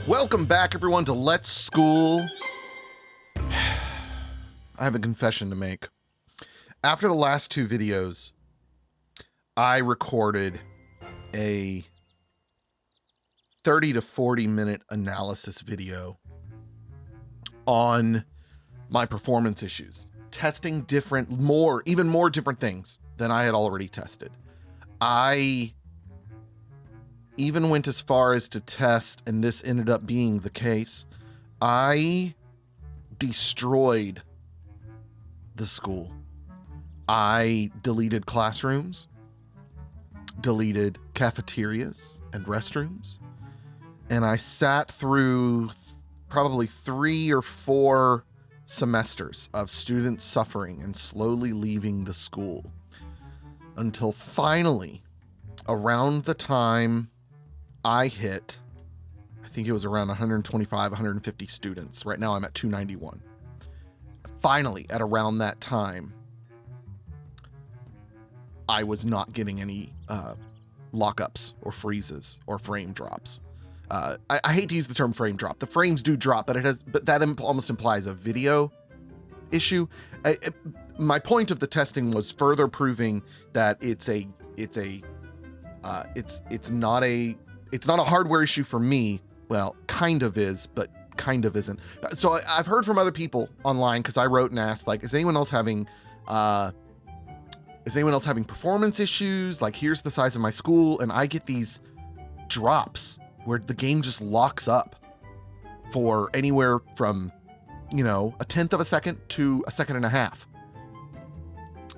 Welcome back, everyone, to Let's School. I have a confession to make. After the last two videos, I recorded a 30 to 40 minute analysis video on my performance issues, testing even more different things than I had already tested. I even went as far as to test, and this ended up being the case, I destroyed the school. I deleted classrooms, deleted cafeterias and restrooms, and I sat through probably 3 or 4 semesters of students suffering and slowly leaving the school until finally, around the time I hit, I think it was around 125, 150 students. Right now I'm at 291. Finally, at around that time, I was not getting any lockups or freezes or frame drops. I hate to use the term frame drop. The frames do drop, but that almost implies a video issue. My point of the testing was further proving that it's not a hardware issue for me. Well, kind of is, but kind of isn't. So I've heard from other people online, because I wrote and asked, like, is anyone else having performance issues? Like, here's the size of my school, and I get these drops where the game just locks up for anywhere from, a tenth of a second to a second and a half.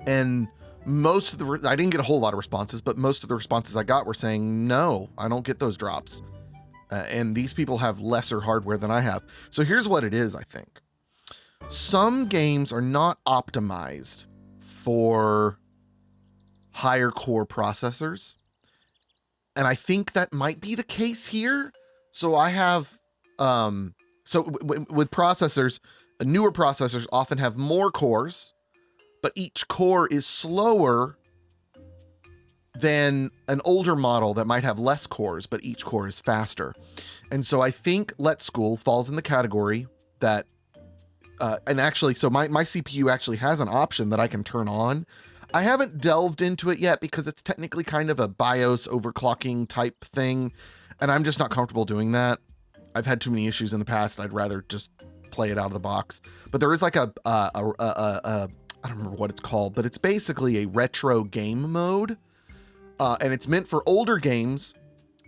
And I didn't get a whole lot of responses, but most of the responses I got were saying, no, I don't get those drops. And these people have lesser hardware than I have. So here's what it is, I think. Some games are not optimized for higher core processors. And I think that might be the case here. So I have, with processors, newer processors often have more cores, but each core is slower than an older model that might have less cores, but each core is faster. And so I think Let's School falls in the category that, and actually, so my CPU actually has an option that I can turn on. I haven't delved into it yet because it's technically kind of a BIOS overclocking type thing, and I'm just not comfortable doing that. I've had too many issues in the past. I'd rather just play it out of the box. But there is like I don't remember what it's called, but it's basically a retro game mode. And it's meant for older games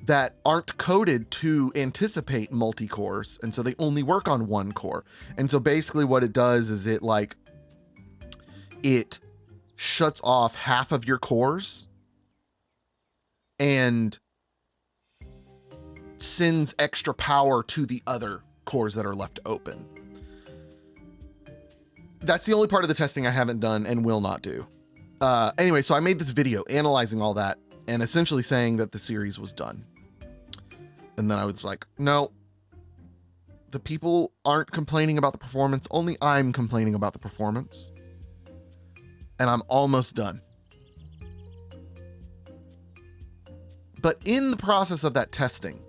that aren't coded to anticipate multi-cores. And so they only work on one core. And so basically what it does is it shuts off half of your cores and sends extra power to the other cores that are left open. That's the only part of the testing I haven't done and will not do. Anyway, so I made this video analyzing all that and essentially saying that the series was done. And then I was like, no, the people aren't complaining about the performance. Only I'm complaining about the performance. And I'm almost done. But in the process of that testing,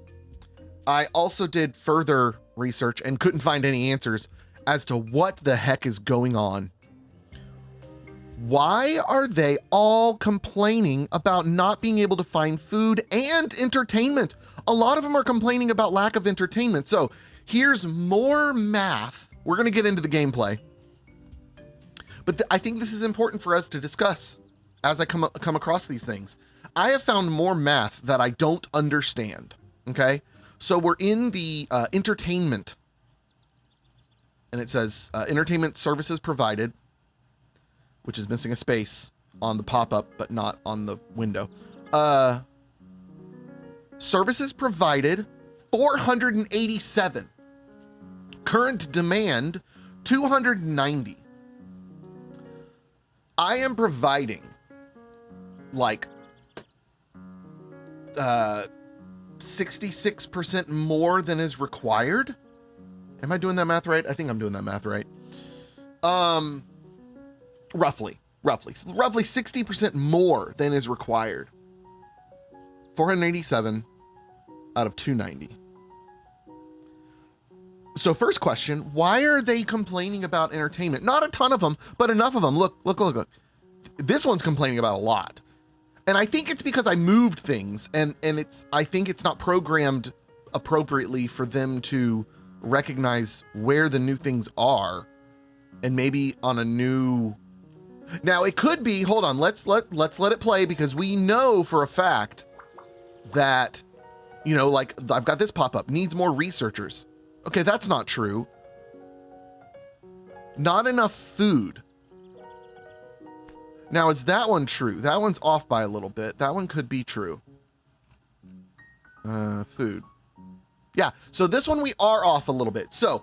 I also did further research and couldn't find any answers as to what the heck is going on. Why are they all complaining about not being able to find food and entertainment? A lot of them are complaining about lack of entertainment. So here's more math. We're going to get into the gameplay. But I think this is important for us to discuss as I come across these things. I have found more math that I don't understand. Okay. So we're in the entertainment, and it says entertainment services provided, which is missing a space on the pop-up, but not on the window. Services provided, 487. Current demand, 290. I am providing like 66% more than is required. Am I doing that math right? I think I'm doing that math right. Roughly 60% more than is required. 487 out of 290. So first question, why are they complaining about entertainment? Not a ton of them, but enough of them. Look. This one's complaining about a lot. And I think it's because I moved things and I think it's not programmed appropriately for them to recognize where the new things are, and maybe on a new. Now it could be, hold on, let's let it play, because we know for a fact that, you know, like I've got this pop up, needs more researchers. Okay, that's not true. Not enough food. Now, is that one true? That one's off by a little bit. That one could be true. Food. Yeah, so this one we are off a little bit. So,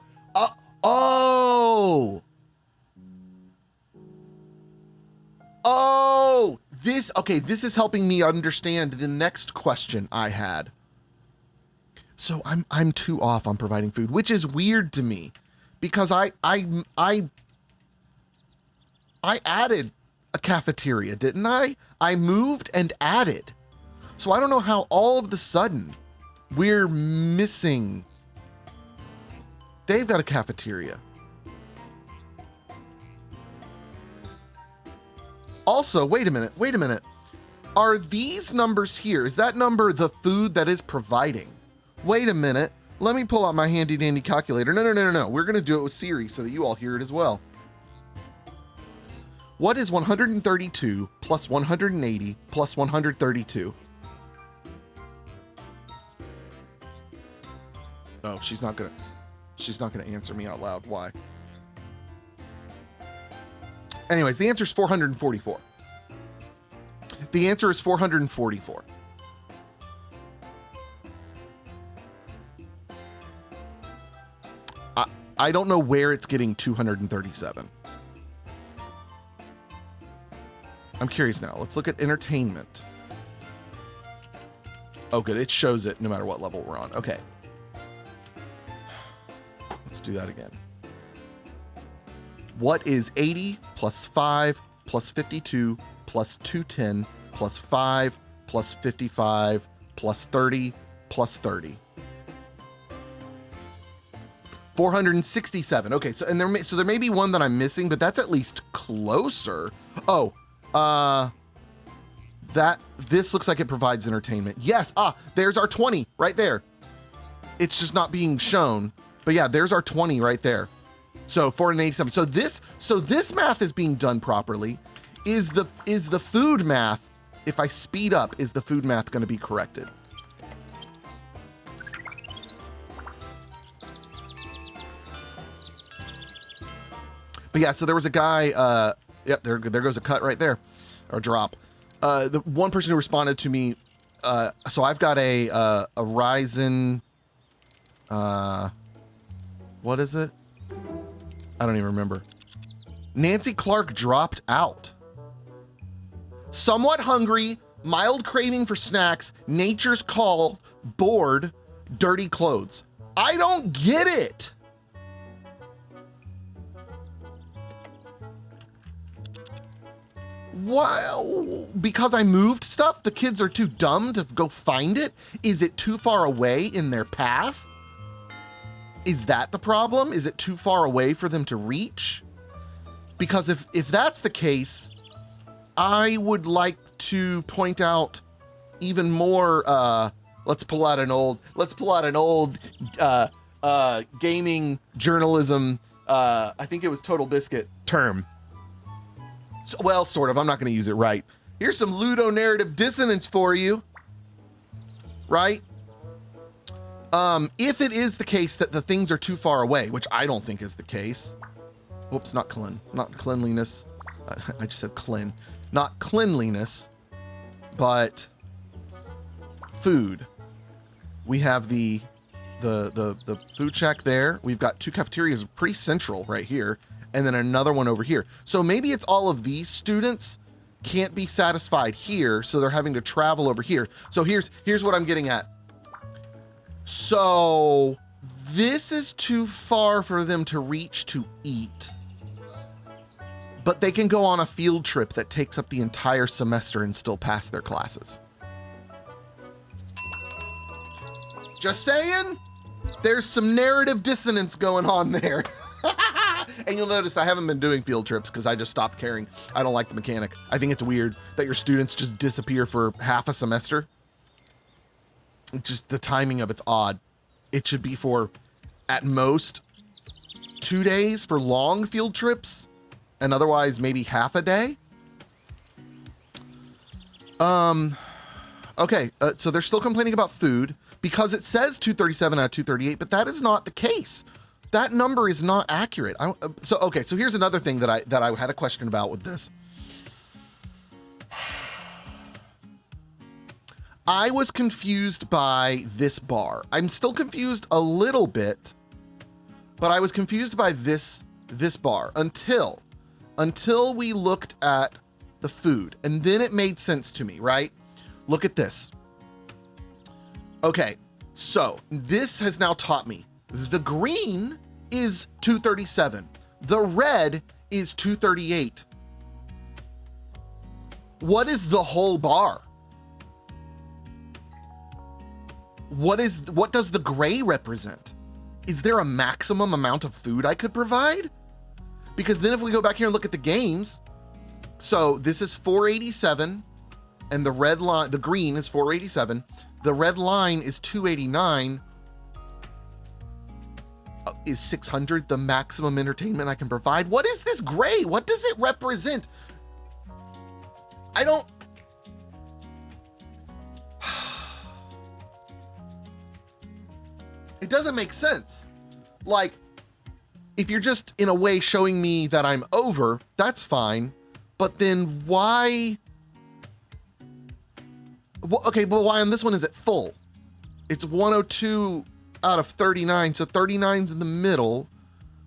this is helping me understand the next question I had. So I'm too off on providing food, which is weird to me, because I added a cafeteria, didn't I? I moved and added. So I don't know how all of the sudden we're missing. They've got a cafeteria. Also, wait a minute. Are these numbers here? Is that number the food that is providing? Wait a minute. Let me pull out my handy dandy calculator. No. We're going to do it with Siri so that you all hear it as well. What is 132 plus 180 plus 132? Oh, she's not gonna answer me out loud. Why? Anyways, the answer is 444. The answer is 444. I don't know where it's getting 237. I'm curious now. Let's look at entertainment. Oh, good. It shows it no matter what level we're on. Okay. Let's do that again. What is 80 plus 5 plus 52 plus 210 plus 5 plus 55 plus 30 plus 30? 467. Okay, so there may be one that I'm missing, but that's at least closer. Oh, this looks like it provides entertainment. Yes, there's our 20 right there. It's just not being shown, but yeah, there's our 20 right there. So 487. So this math is being done properly. Is the food math, if I speed up, is the food math going to be corrected? But yeah, so there was a guy, yep, there goes a cut right there, or drop. The one person who responded to me, so I've got a Ryzen, what is it? I don't even remember. Nancy Clark dropped out. Somewhat hungry, mild craving for snacks, nature's call, bored, dirty clothes. I don't get it. Wow, because I moved stuff? The kids are too dumb to go find it? Is it too far away in their path? Is that the problem? Is it too far away for them to reach? Because if that's the case, I would like to point out even more, let's pull out an old gaming journalism, I think it was Total Biscuit term. Well, sort of. I'm not going to use it right. Here's some ludonarrative dissonance for you. Right? If it is the case that the things are too far away, which I don't think is the case. Whoops, not cleanliness. I just said clean. Not cleanliness, but food. We have the food shack there. We've got two cafeterias pretty central right here, and then another one over here. So maybe it's all of these students can't be satisfied here, so they're having to travel over here. So here's what I'm getting at. So this is too far for them to reach to eat, but they can go on a field trip that takes up the entire semester and still pass their classes. Just saying. There's some narrative dissonance going on there. And you'll notice I haven't been doing field trips because I just stopped caring. I don't like the mechanic. I think it's weird that your students just disappear for half a semester. It's just the timing of it's odd. It should be for, at most, 2 days for long field trips, and otherwise maybe half a day. Okay, so they're still complaining about food because it says 237 out of 238, but that is not the case. That number is not accurate. So here's another thing that I had a question about with this. I was confused by this bar. I'm still confused a little bit, but I was confused by this bar until we looked at the food, and then it made sense to me, right? Look at this. Okay, so this has now taught me the green is 237. The red is 238. What is the whole bar? What does the gray represent? Is there a maximum amount of food I could provide? Because then if we go back here and look at the games, so this is 487 and the red line, the green is 487. The red line is 289. Is 600 the maximum entertainment I can provide? What is this gray? What does it represent? I don't... It doesn't make sense. Like, if you're just in a way showing me that I'm over, that's fine. But then why... Well, okay, but why on this one is it full? It's 102 out of 39, so 39's in the middle.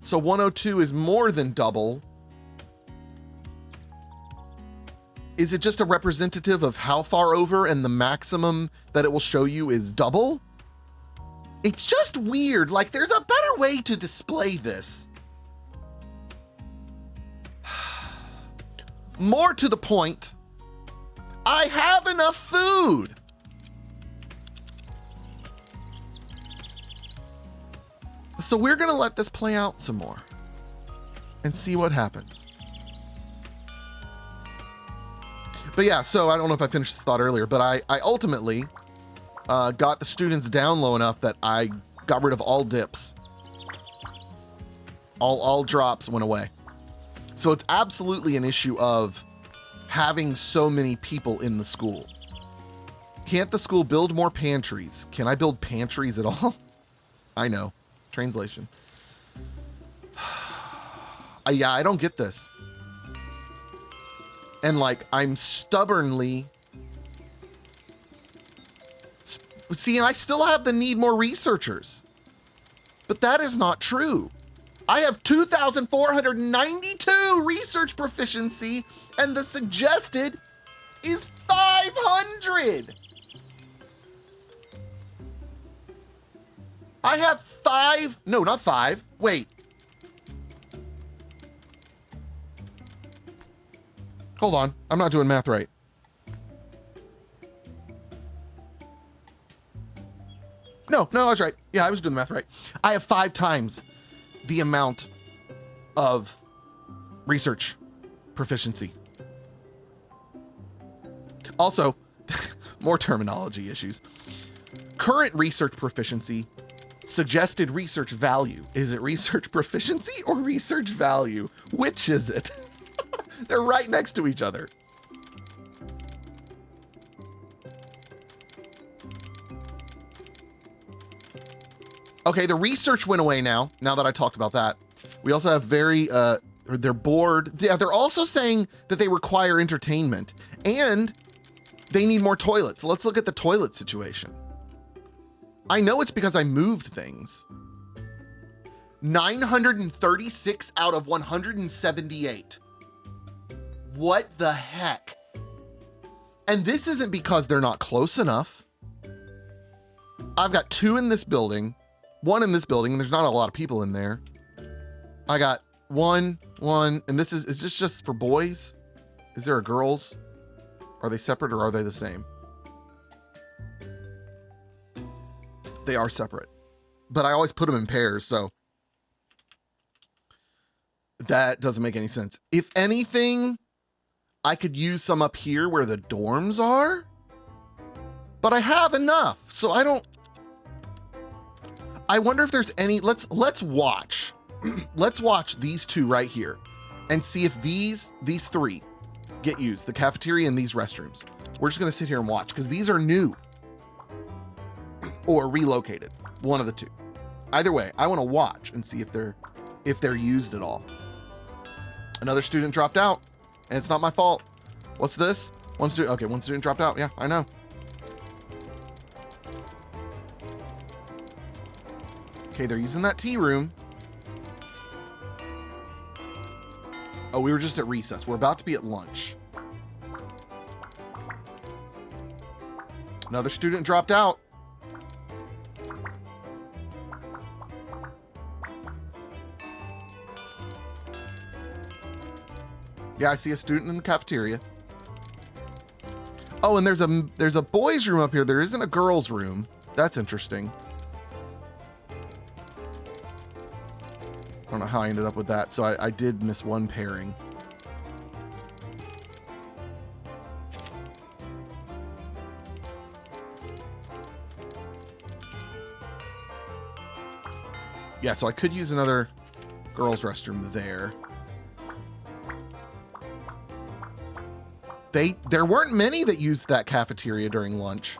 So 102 is more than double. Is it just a representative of how far over and the maximum that it will show you is double? It's just weird. Like, there's a better way to display this. More to the point, I have enough food. So we're gonna let this play out some more and see what happens. But yeah, so I don't know if I finished this thought earlier, but I ultimately got the students down low enough that I got rid of all dips. All drops went away. So it's absolutely an issue of having so many people in the school. Can't the school build more pantries? Can I build pantries at all? I know. Translation. Yeah, I don't get this. And like, I'm stubbornly... See, and I still have the need more researchers. But that is not true. I have 2,492 research proficiency, and the suggested is 500. I have not five. Wait. Hold on. I'm not doing math right. No, that's right. Yeah, I was doing the math right. I have 5 times the amount of research proficiency. Also, more terminology issues. Current research proficiency, suggested research value. Is it research proficiency or research value? Which is it? They're right next to each other. Okay, the research went away now that I talked about that. We also have they're bored. Yeah, they're also saying that they require entertainment and they need more toilets. So let's look at the toilet situation. I know it's because I moved things. 936 out of 178. What the heck? And this isn't because they're not close enough. I've got 2 in this building, 1 in this building, and there's not a lot of people in there. I got one, and is this just for boys? Is there a girls? Are they separate or are they the same? They are separate. but I always put them in pairs, so that doesn't make any sense. If anything, I could use some up here where the dorms are, but I have enough, so I wonder if there's any, let's watch. Let's watch these two right here and see if these three get used, the cafeteria and these restrooms. We're just gonna sit here and watch because these are new or relocated, one of the two. Either way, I wanna watch and see if they're used at all. Another student dropped out and it's not my fault. What's this? One student dropped out. Yeah, I know. Okay, they're using that tea room. Oh, we were just at recess. We're about to be at lunch. Another student dropped out. Yeah, I see a student in the cafeteria. Oh, and there's a boys' room up here. There isn't a girls' room. That's interesting. I don't know how I ended up with that. So I did miss one pairing. Yeah, so I could use another girls' restroom there. There weren't many that used that cafeteria during lunch.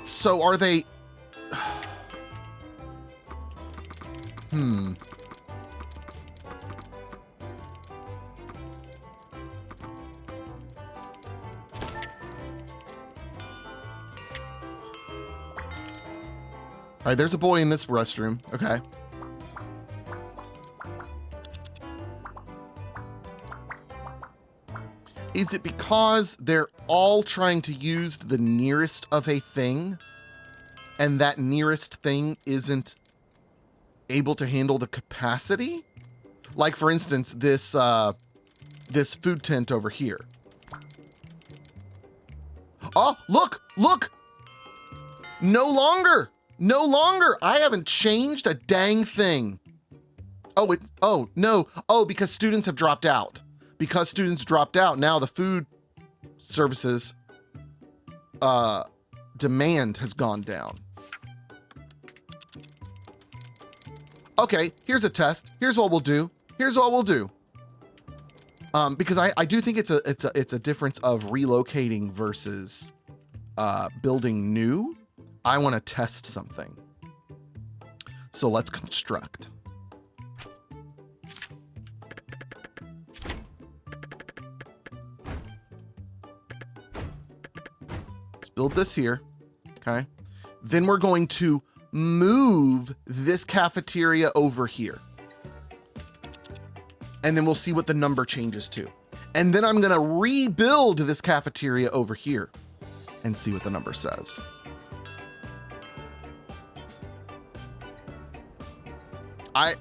So are they... All right, there's a boy in this restroom. Okay. Is it because they're all trying to use the nearest of a thing, and that nearest thing isn't able to handle the capacity? Like, for instance, this food tent over here. Oh, look! No longer! I haven't changed a dang thing. Oh, no. Oh, because students have dropped out. Because students dropped out, now the food services demand has gone down. Okay, here's a test. Here's what we'll do. Because I do think it's a difference of relocating versus building new. I want to test something. So let's construct. Let's build this here. Okay. Then we're going to move this cafeteria over here. And then we'll see what the number changes to. And then I'm going to rebuild this cafeteria over here and see what the number says.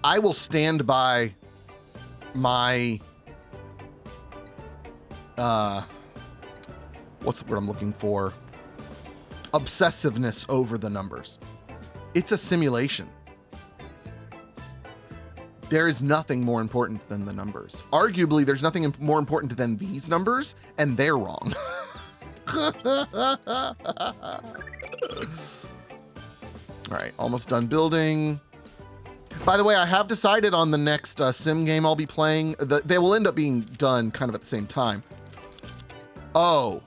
I will stand by my, what's the word I'm looking for? Obsessiveness over the numbers. It's a simulation. There is nothing more important than the numbers. Arguably, there's nothing more important than these numbers, and they're wrong. All right, almost done building. By the way, I have decided on the next sim game I'll be playing. They will end up being done kind of at the same time. Oh.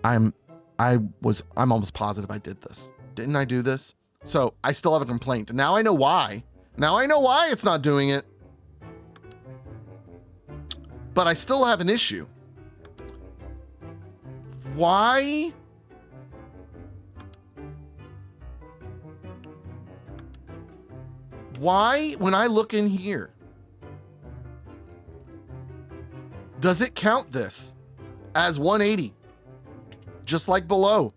I'm almost positive I did this. Didn't I do this? So I still have a complaint. Now I know why. Now I know why it's not doing it. But I still have an issue. Why? Why, when I look in here, Does it count this as 180? Just like below.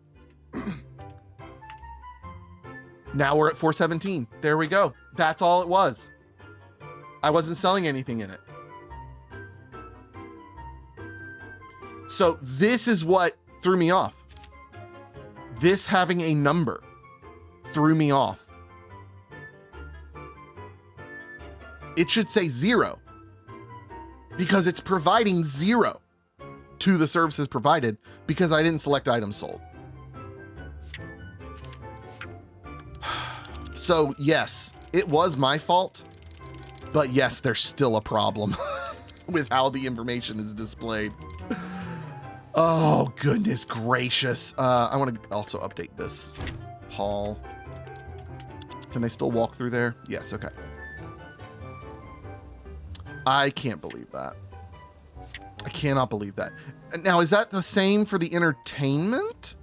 Now we're at 417. There we go. That's all it was. I wasn't selling anything in it. So this is what threw me off. This having a number threw me off. It should say 0 because it's providing 0 to the services provided because I didn't select items sold. So yes, it was my fault, but yes, there's still a problem with how the information is displayed. Oh, goodness gracious. I want to also update this hall. Can they still walk through there? Yes, okay. I can't believe that. I cannot believe that. Now, is that the same for the entertainment?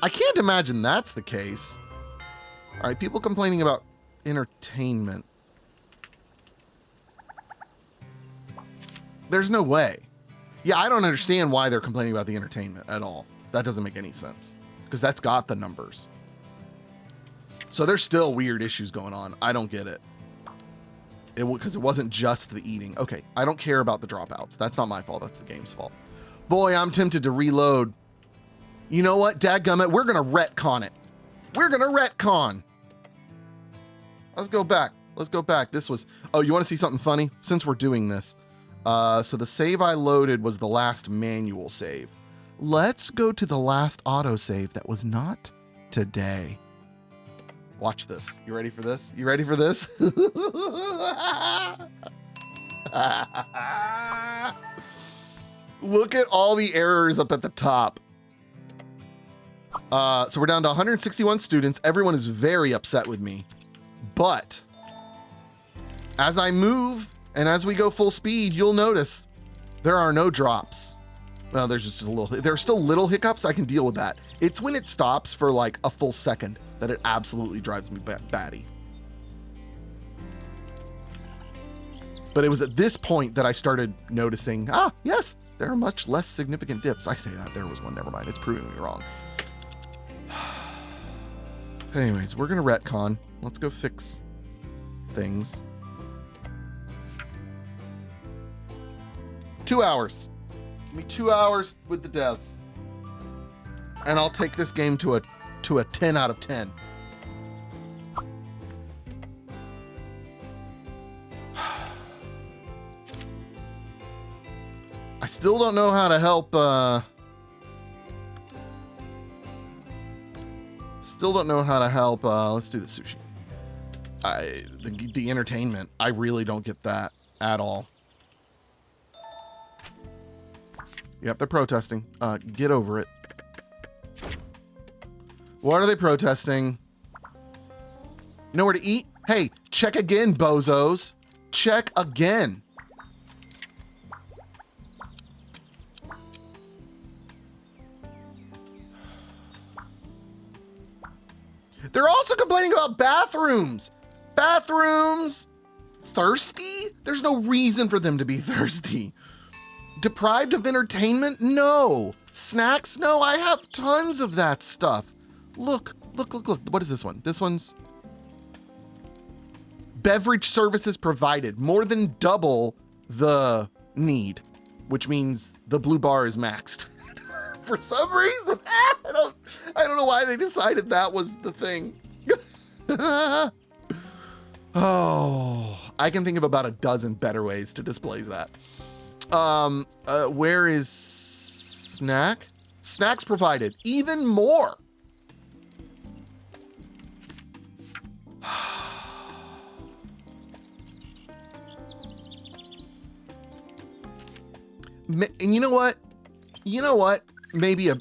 I can't imagine that's the case. All right, people complaining about entertainment. There's no way. Yeah, I don't understand why they're complaining about the entertainment at all. That doesn't make any sense because that's got the numbers. So there's still weird issues going on. I don't get it. Because it wasn't just the eating. Okay, I don't care about the dropouts. That's not my fault. That's the game's fault. Boy, I'm tempted to reload. You know what? Dadgummit, we're going to retcon it. We're going to retcon. Let's go back. Let's go back. This was... Oh, you want to see something funny? Since we're doing this. So the save I loaded was the last manual save. Let's go to the last autosave that was not today. Watch this. You ready for this? You ready for this? Look at all the errors up at the top. So we're down to 161 students. Everyone is very upset with me. But as I move and as we go full speed, you'll notice there are no drops. Well, there's just a little, there's still little hiccups. I can deal with that. It's when it stops for like a full second that it absolutely drives me batty. But it was at this point that I started noticing, yes, there are much less significant dips. I say that, there was one, never mind. It's proving me wrong. Anyways, we're gonna retcon. Let's go fix things. 2 hours. Give me 2 hours with the devs. And I'll take this game to a 10 out of 10. I still don't know how to help, let's do the sushi. The entertainment, I really don't get that at all. Yep, they're protesting. Get over it. What are they protesting? Nowhere to eat? Hey, check again, bozos. Check again. They're also complaining about bathrooms. Bathrooms. Thirsty? There's no reason for them to be thirsty. Deprived of entertainment? No. Snacks? No, I have tons of that stuff. Look. What is this one? This one's beverage services provided. More than double the need, which means the blue bar is maxed. For some reason, I don't know why they decided that was the thing. Oh, I can think of about a dozen better ways to display that. Where is snack? Snacks provided. Even more. And you know what? Maybe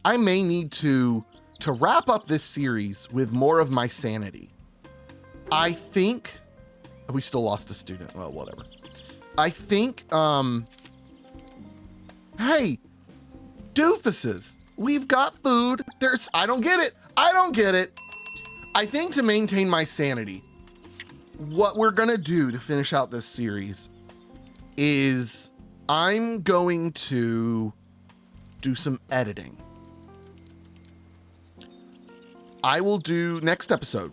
I may need to wrap up this series with more of my sanity. I think we still lost a student. Well, whatever. I think, hey, doofuses, we've got food. I don't get it. I think to maintain my sanity, what we're gonna do to finish out this series is I'm going to do some editing. I will do next episode.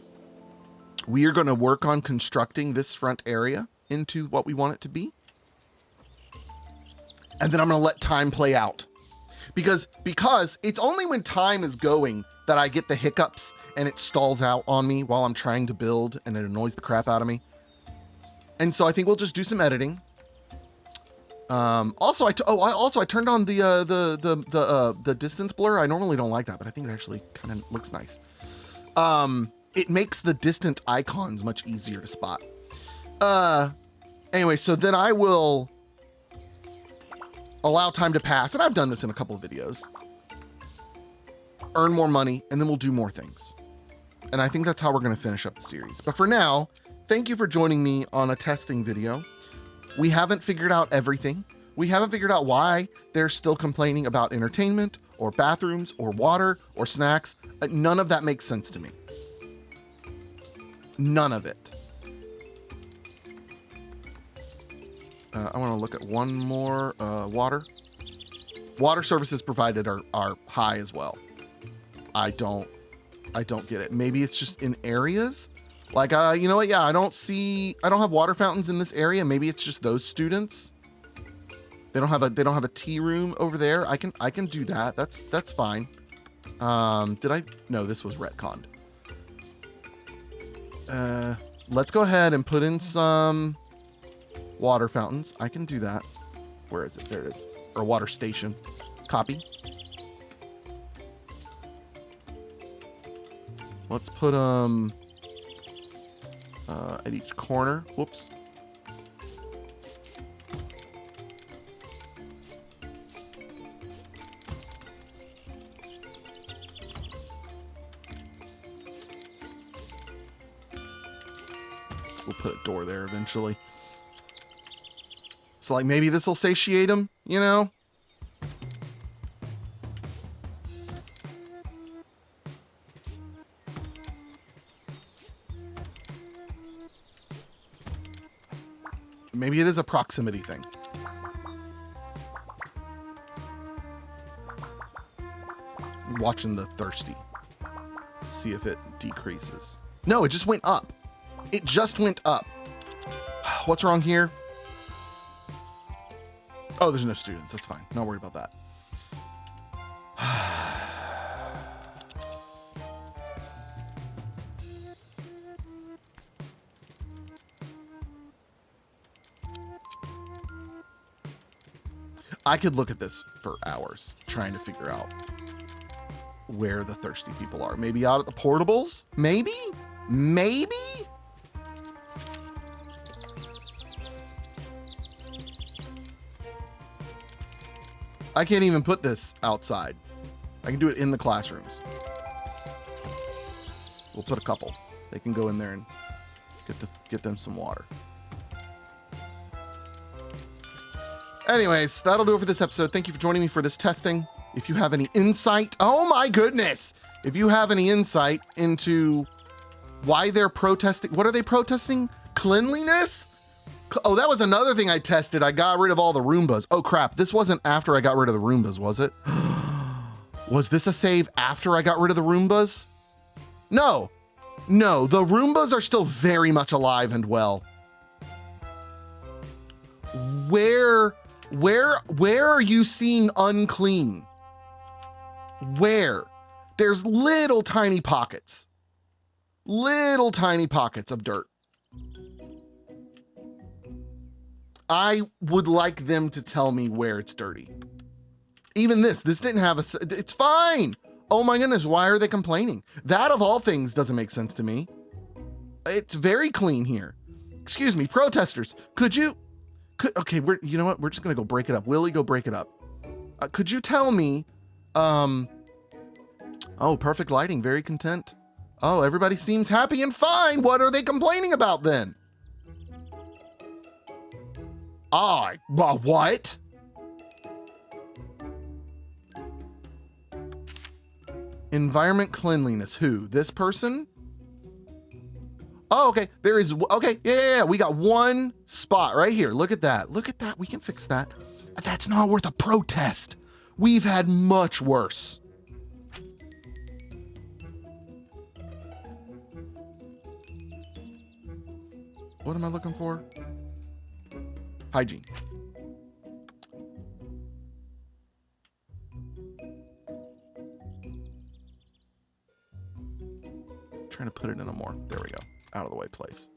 We are going to work on constructing this front area into what we want it to be. And then I'm going to let time play out. Because it's only when time is going that I get the hiccups and it stalls out on me while I'm trying to build and it annoys the crap out of me. And so I think we'll just do some editing. Also, I turned on the distance blur. I normally don't like that, but I think it actually kind of looks nice. It makes the distant icons much easier to spot. Anyway, so then I will allow time to pass, and I've done this in a couple of videos. Earn more money, and then we'll do more things. And I think that's how we're going to finish up the series. But for now, thank you for joining me on a testing video. We haven't figured out everything. We haven't figured out why they're still complaining about entertainment or bathrooms or water or snacks. None of that makes sense to me. None of it. I want to look at one more. Water. Water services provided are high as well. I don't get it. Maybe it's just in areas. Like, you know what? Yeah, I don't have water fountains in this area. Maybe it's just those students. They don't have a tea room over there. I can do that. That's fine. No, this was retconned. Let's go ahead and put in some water fountains. I can do that. Where is it? There it is. Or water station. Copy. Let's put at each corner. Whoops. We'll put a door there eventually. So like maybe this will satiate him, you know? Maybe it is a proximity thing. I'm watching the thirsty. See if it decreases. No, it just went up. It just went up. What's wrong here? Oh, there's no students. That's fine. Not worried about that. I could look at this for hours trying to figure out where the thirsty people are. Maybe out at the portables? Maybe? Maybe? I can't even put this outside. I can do it in the classrooms. We'll put a couple. They can go in there and get them some water. Anyways, that'll do it for this episode. Thank you for joining me for this testing. If you have any insight, oh my goodness. If you have any insight into why they're protesting, what are they protesting? Cleanliness? Oh, that was another thing I tested. I got rid of all the Roombas. Oh crap, this wasn't after I got rid of the Roombas, was it? Was this a save after I got rid of the Roombas? No, the Roombas are still very much alive and well. Where are you seeing unclean? Where? There's little tiny pockets of dirt. I would like them to tell me where it's dirty. Even this didn't have it's fine. Oh my goodness, why are they complaining? That of all things doesn't make sense to me. It's very clean here. Excuse me, protesters, okay, you know what? We're just gonna go break it up. Willie, go break it up. Could you tell me, oh, perfect lighting, very content. Oh, everybody seems happy and fine. What are they complaining about then? What? Environment cleanliness, who? This person? Oh, okay, okay, yeah, we got one spot right here. Look at that, we can fix that. That's not worth a protest. We've had much worse. What am I looking for? Hygiene. Trying to put it in a more, there we go, out of the way place.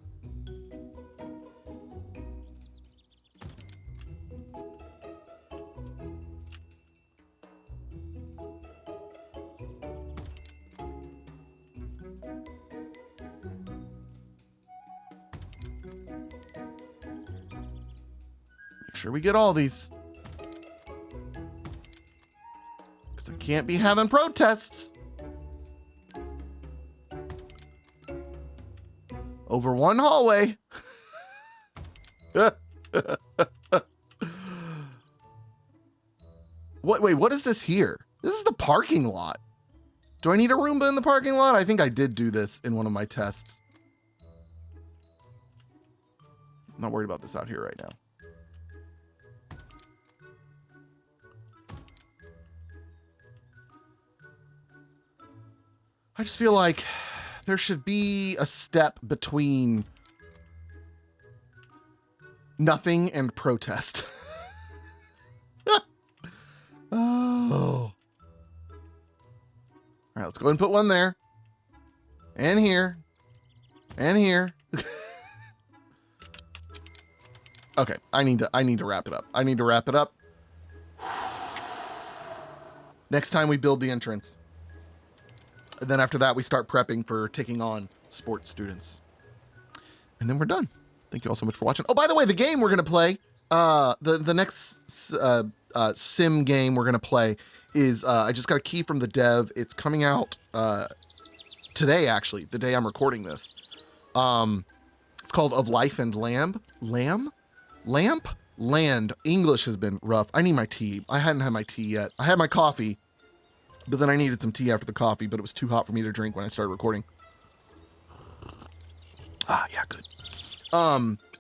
Make sure we get all these. Because I can't be having protests over one hallway. Wait, what is this here? This is the parking lot. Do I need a Roomba in the parking lot? I think I did do this in one of my tests. I'm not worried about this out here right now. I just feel like there should be a step between nothing and protest. Oh. All right, let's go ahead and put one there. And here. And here. Okay, I need to wrap it up. I need to wrap it up. Next time we build the entrance. And then after that, we start prepping for taking on sports students. And then we're done. Thank you all so much for watching. Oh, by the way, the game we're going to play, the next sim game we're going to play is, I just got a key from the dev. It's coming out today, actually, the day I'm recording this. It's called Of Life and Lamb. Lamp? Land. English has been rough. I need my tea. I hadn't had my tea yet. I had my coffee. But then I needed some tea after the coffee, but it was too hot for me to drink when I started recording. Ah, yeah, good.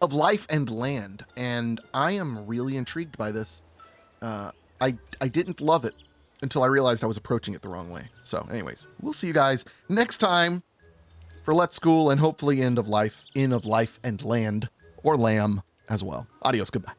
Of Life and Land, and I am really intrigued by this. I didn't love it until I realized I was approaching it the wrong way. So, anyways, we'll see you guys next time for Let's School and hopefully End of Life and Land, or Lamb as well. Adios, goodbye.